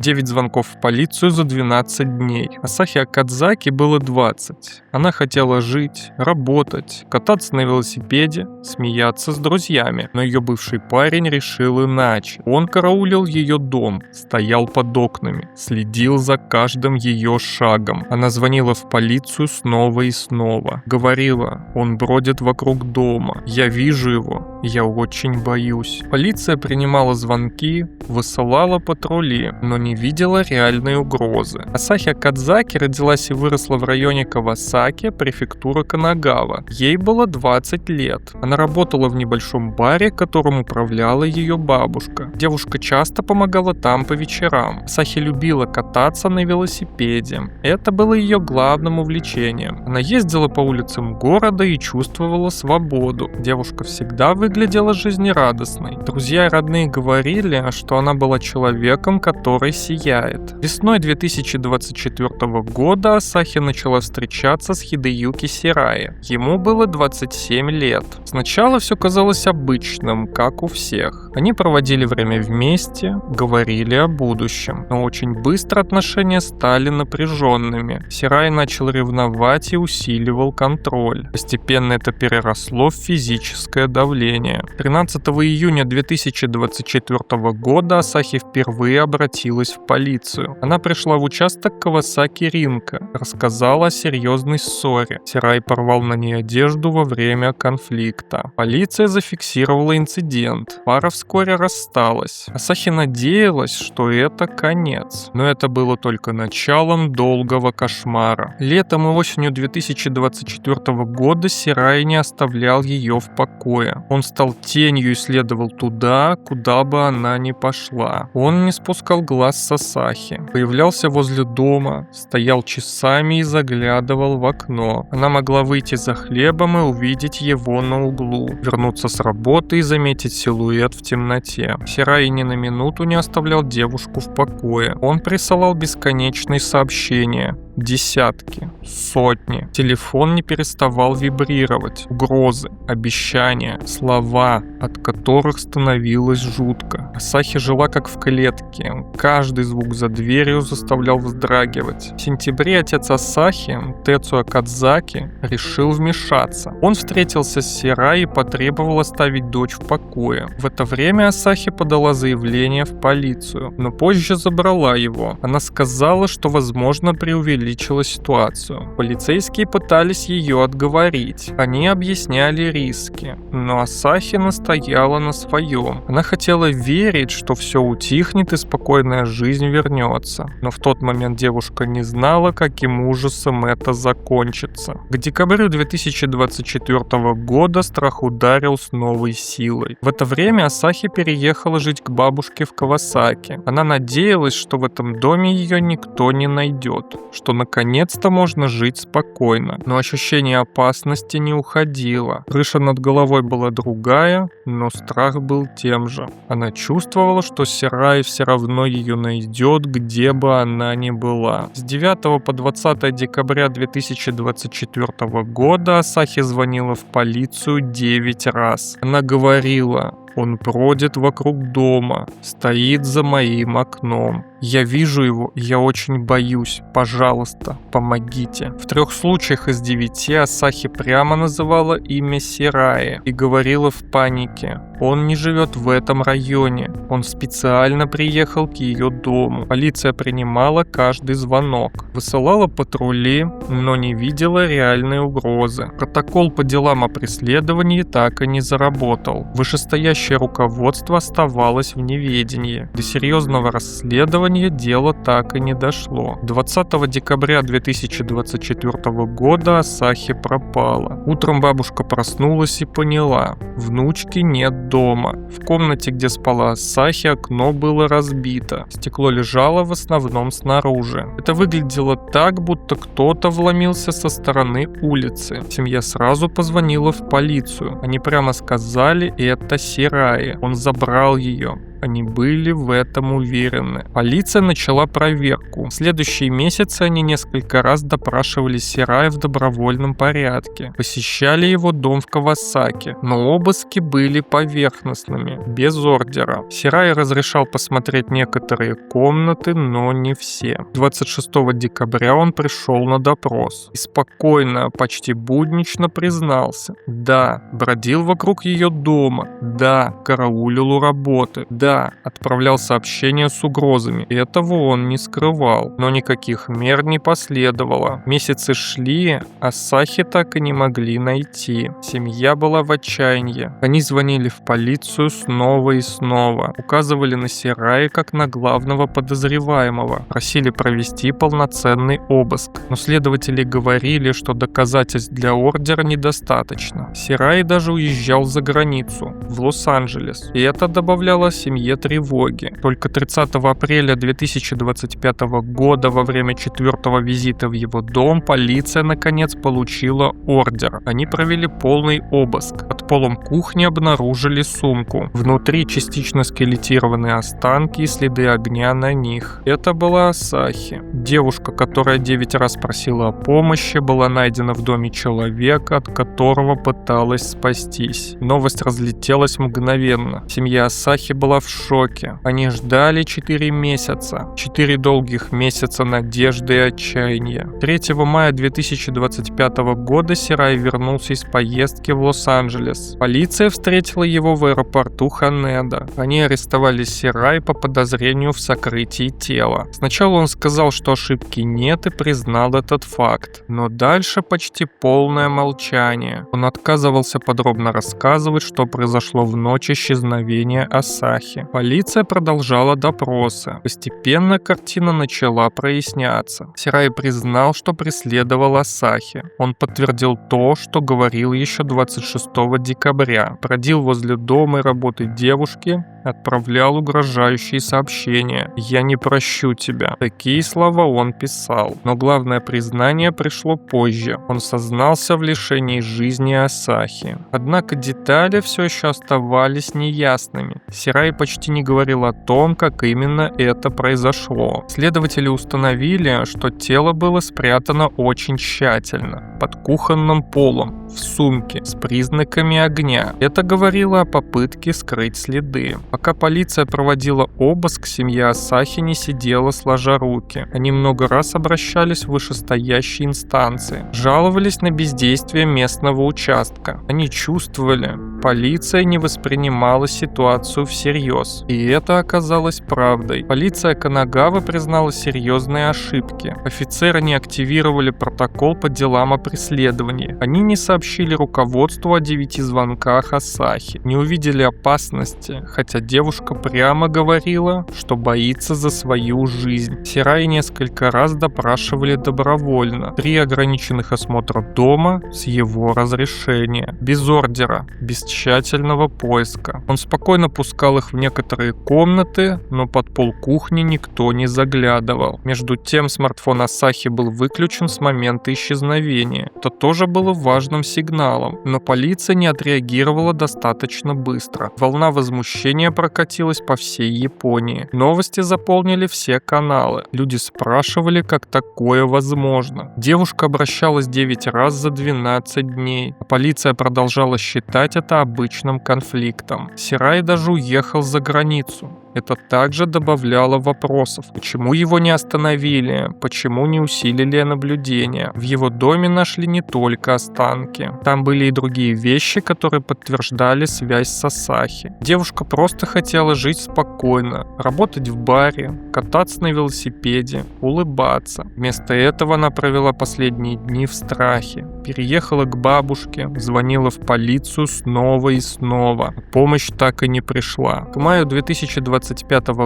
9 звонков в полицию за 12 дней. Асахи Акадзаки было 20. Она хотела жить, работать, кататься на велосипеде, смеяться с друзьями. Но ее бывший парень решил иначе. Он караулил ее дом, стоял под окнами, следил за каждым ее шагом. Она звонила в полицию снова и снова. Говорила: он бродит вокруг дома. Я вижу его. Я очень боюсь. Полиция принимала звонки, высылала патрули, но не видела реальной угрозы. Асахи Акадзаки родилась и выросла в районе Кавасаки, префектура Канагава. Ей было 20 лет. Она работала в небольшом баре, которым управляла ее бабушка. Девушка часто помогала там по вечерам. Асахи любила кататься на велосипеде. Это было ее главным увлечением. Она ездила по улицам города и чувствовала свободу. Девушка всегда выглядела жизнерадостной. Друзья и родные говорили, что она была человеком, который сияет. Весной 2024 года Асахи начала встречаться с Хидеюки Сираи. Ему было 27 лет. Сначала все казалось обычным, как у всех. Они проводили время вместе, говорили о будущем. Но очень быстро отношения стали напряженными. Сираи начал ревновать и усиливал контроль. Постепенно это переросло в физическое давление. 13 июня 2024 года Асахи впервые обратилась в полицию. Она пришла в участок Кавасаки Ринка, рассказала о серьезной ссоре. Сирай порвал на ней одежду во время конфликта. Полиция зафиксировала инцидент. Пара вскоре рассталась. Асахи надеялась, что это конец. Но это было только началом долгого кошмара. Летом и осенью 2024 года Сирай не оставлял ее в покое. Он стал тенью и следовал туда, куда бы она ни пошла. Он не спускал глаз с Асахи. Появлялся возле дома, стоял часами и заглядывал в окно. Она могла выйти за хлебом и увидеть его на углу, вернуться с работы и заметить силуэт в темноте. Сирай ни на минуту не оставлял девушку в покое. Он присылал бесконечные сообщения. Десятки, сотни. Телефон не переставал вибрировать. Угрозы, обещания, слова, от которых становилось жутко. Асахи жила как в клетке. Каждый звук за дверью заставлял вздрагивать. В сентябре отец Асахи, Тецу Акадзаки, решил вмешаться. Он встретился с Сирай и потребовал оставить дочь в покое. В это время Асахи подала заявление в полицию, но позже забрала его. Она сказала, что, возможно, преувеличила ситуацию. Полицейские пытались ее отговорить. Они объясняли риски. Но Асахи настояла на своем. Она хотела верить, что все утихнет и спокойная жизнь вернется. Но в тот момент девушка не знала, каким ужасом это закончится. К декабрю 2024 года страх ударил с новой силой. В это время Асахи переехала жить к бабушке в Кавасаки. Она надеялась, что в этом доме ее никто не найдет, что наконец-то можно жить спокойно. Но ощущение опасности не уходило. Крыша над головой была другая, но страх был тем же. Она чувствовала, что Сирай все равно ее найдет, где бы она ни была. С 9 по 20 декабря 2024 года Асахи звонила в полицию 9 раз. Она говорила: он бродит вокруг дома, стоит за моим окном. Я вижу его, я очень боюсь. Пожалуйста, помогите. В 3 случаях из 9 Асахи прямо называла имя Сираи и говорила в панике: он не живет в этом районе. Он специально приехал к ее дому. Полиция принимала каждый звонок, высылала патрули, но не видела реальной угрозы. Протокол по делам о преследовании так и не заработал. Вышестоящее руководство оставалось в неведении. До серьезного расследования дело так и не дошло. 20 декабря 2024 года Асахи пропала. Утром бабушка проснулась и поняла: внучки нет дома. В комнате, где спала Асахи, окно было разбито. Стекло лежало в основном снаружи. Это выглядело так, будто кто-то вломился со стороны улицы. Семья сразу позвонила в полицию. Они прямо сказали: это Сираи. Он забрал ее. Они были в этом уверены. Полиция начала проверку. В следующие месяцы они несколько раз допрашивали Сирая в добровольном порядке. Посещали его дом в Кавасаки, но обыски были поверхностными, без ордера. Сирай разрешал посмотреть некоторые комнаты, но не все. 26 декабря он пришел на допрос и спокойно, почти буднично признался: да, бродил вокруг ее дома, да, караулил у работы, да, отправлял сообщения с угрозами. Этого он не скрывал, но никаких мер не последовало. Месяцы шли, а Сахи так и не могли найти. Семья была в отчаянии. Они звонили в полицию снова и снова, указывали на Сирая как на главного подозреваемого, просили провести полноценный обыск. Но следователи говорили, что доказательств для ордера недостаточно. Сирай даже уезжал за границу, в Лос-Анджелес, и это добавляло семье тревоги. Только 30 апреля 2025 года, во время 4-го визита в его дом, полиция наконец получила ордер. Они провели полный обыск. Под полом кухни обнаружили сумку. Внутри частично скелетированные останки и следы огня на них. Это была Асахи. Девушка, которая 9 раз просила о помощи, была найдена в доме человека, от которого пыталась спастись. Новость разлетелась мгновенно. Семья Асахи была в шоке. Они ждали 4 месяца. 4 долгих месяца надежды и отчаяния. 3 мая 2025 года Сирай вернулся из поездки в Лос-Анджелес. Полиция встретила его в аэропорту Ханеда. Они арестовали Сирай по подозрению в сокрытии тела. Сначала он сказал, что ошибки нет, и признал этот факт. Но дальше почти полное молчание. Он отказывался подробно рассказывать, что произошло в ночь исчезновения Асахи. Полиция продолжала допросы. Постепенно картина начала проясняться. Сирай признал, что преследовал Асахи. Он подтвердил то, что говорил еще 26 декабря. Бродил возле дома и работы девушки, отправлял угрожающие сообщения. «Я не прощу тебя». Такие слова он писал. Но главное признание пришло позже. Он сознался в лишении жизни Асахи. Однако детали все еще оставались неясными. Сирай почти не говорил о том, как именно это произошло. Следователи установили, что тело было спрятано очень тщательно, под кухонным полом, в сумке, с признаками огня. Это говорило о попытке скрыть следы. Пока полиция проводила обыск, семья Асахи не сидела сложа руки. Они много раз обращались в вышестоящие инстанции, жаловались на бездействие местного участка. Они чувствовали, полиция не воспринимала ситуацию всерьез. И это оказалось правдой. Полиция Канагавы признала серьезные ошибки. Офицеры не активировали протокол по делам о преследовании. Они не сообщили руководству о 9 звонках Асахи. Не увидели опасности, хотя девушка прямо говорила, что боится за свою жизнь. Сирай несколько раз допрашивали добровольно. 3 ограниченных осмотра дома с его разрешения. Без ордера, без тщательного поиска. Он спокойно пускал их в некоторые комнаты, но под пол кухни никто не заглядывал. Между тем, смартфон Асахи был выключен с момента исчезновения. Это тоже было важным сигналом, но полиция не отреагировала достаточно быстро. Волна возмущения прокатилась по всей Японии. Новости заполнили все каналы. Люди спрашивали, как такое возможно. Девушка обращалась 9 раз за 12 дней, а полиция продолжала считать это обычным конфликтом. Сирай даже уехал за границу. Это также добавляло вопросов. Почему его не остановили? Почему не усилили наблюдение? В его доме нашли не только останки. Там были и другие вещи, которые подтверждали связь с Асахи. Девушка просто хотела жить спокойно, работать в баре, кататься на велосипеде, улыбаться. Вместо этого она провела последние дни в страхе. Переехала к бабушке, звонила в полицию снова и снова. Помощь так и не пришла. К маю 2025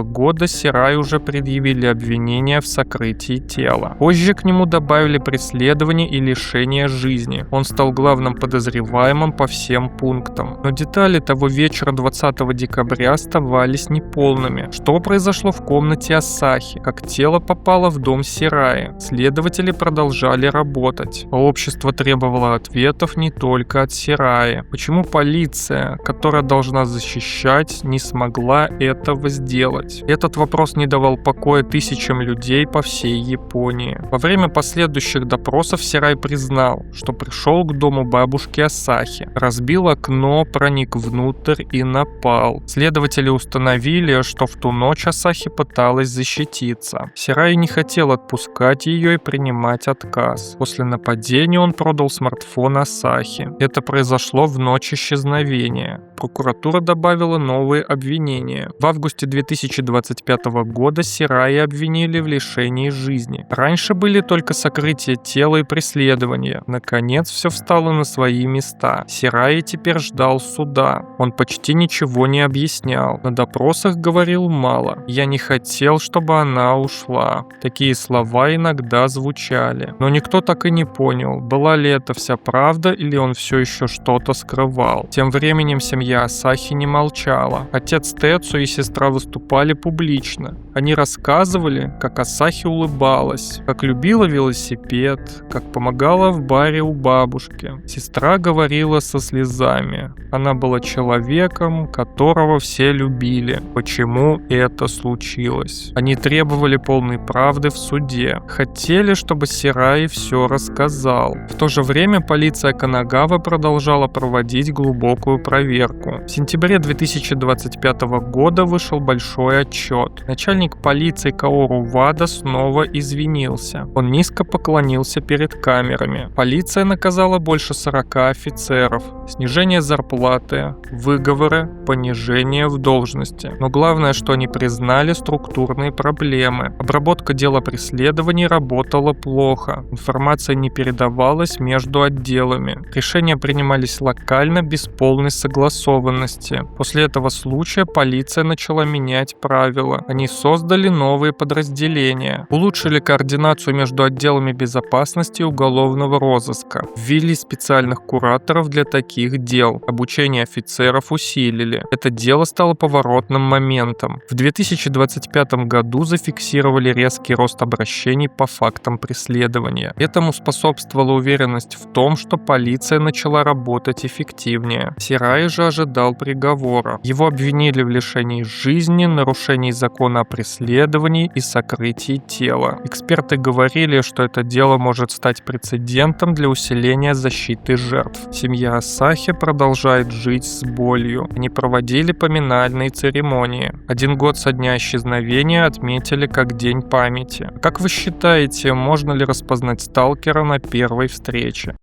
года Сираю уже предъявили обвинения в сокрытии тела. Позже к нему добавили преследование и лишение жизни. Он стал главным подозреваемым по всем пунктам. Но детали того вечера 20 декабря оставались неполными. Что произошло в комнате Асахи? Как тело попало в дом Сирая? Следователи продолжали работать. Общество требовало требовала ответов не только от Сираи. Почему полиция, которая должна защищать, не смогла этого сделать? Этот вопрос не давал покоя тысячам людей по всей Японии. Во время последующих допросов Сирай признал, что пришел к дому бабушки Асахи, разбил окно, проник внутрь и напал. Следователи установили, что в ту ночь Асахи пыталась защититься. Сирай не хотел отпускать ее и принимать отказ. После нападения он продал смартфон Асахи. Это произошло в ночь исчезновения. Прокуратура добавила новые обвинения. В августе 2025 года Сираи обвинили в лишении жизни. Раньше были только сокрытие тела и преследование. Наконец, все встало на свои места. Сираи теперь ждал суда. Он почти ничего не объяснял. На допросах говорил мало. «Я не хотел, чтобы она ушла». Такие слова иногда звучали. Но никто так и не понял, была ли это вся правда или он все еще что-то скрывал. Тем временем семья Асахи не молчала. Отец Тецу и сестра выступали публично. Они рассказывали, как Асахи улыбалась, как любила велосипед, как помогала в баре у бабушки. Сестра говорила со слезами. Она была человеком, которого все любили. Почему это случилось? Они требовали полной правды в суде. Хотели, чтобы Сираи все рассказал. В то же время полиция Канагавы продолжала проводить глубокую проверку. В сентябре 2025 года вышел большой отчет. Начальник полиции Каору Вада снова извинился. Он низко поклонился перед камерами. Полиция наказала больше 40 офицеров. Снижение зарплаты, выговоры, понижение в должности. Но главное, что они признали структурные проблемы. Обработка дела преследований работала плохо. Информация не передавалась между отделами. Решения принимались локально без полной согласованности. После этого случая полиция начала менять правила. Они создали новые подразделения, улучшили координацию между отделами безопасности и уголовного розыска, ввели специальных кураторов для таких дел, обучение офицеров усилили. Это дело стало поворотным моментом. В 2025 году зафиксировали резкий рост обращений по фактам преследования. Этому способствовала уверенность в том, что полиция начала работать эффективнее. Сираи же ожидал приговора. Его обвинили в лишении жизни, нарушении закона о преследовании и сокрытии тела. Эксперты говорили, что это дело может стать прецедентом для усиления защиты жертв. Семья Асахи продолжает жить с болью. Они проводили поминальные церемонии. 1 год со дня исчезновения отметили как День памяти. Как вы считаете, можно ли распознать сталкера на первой встрече?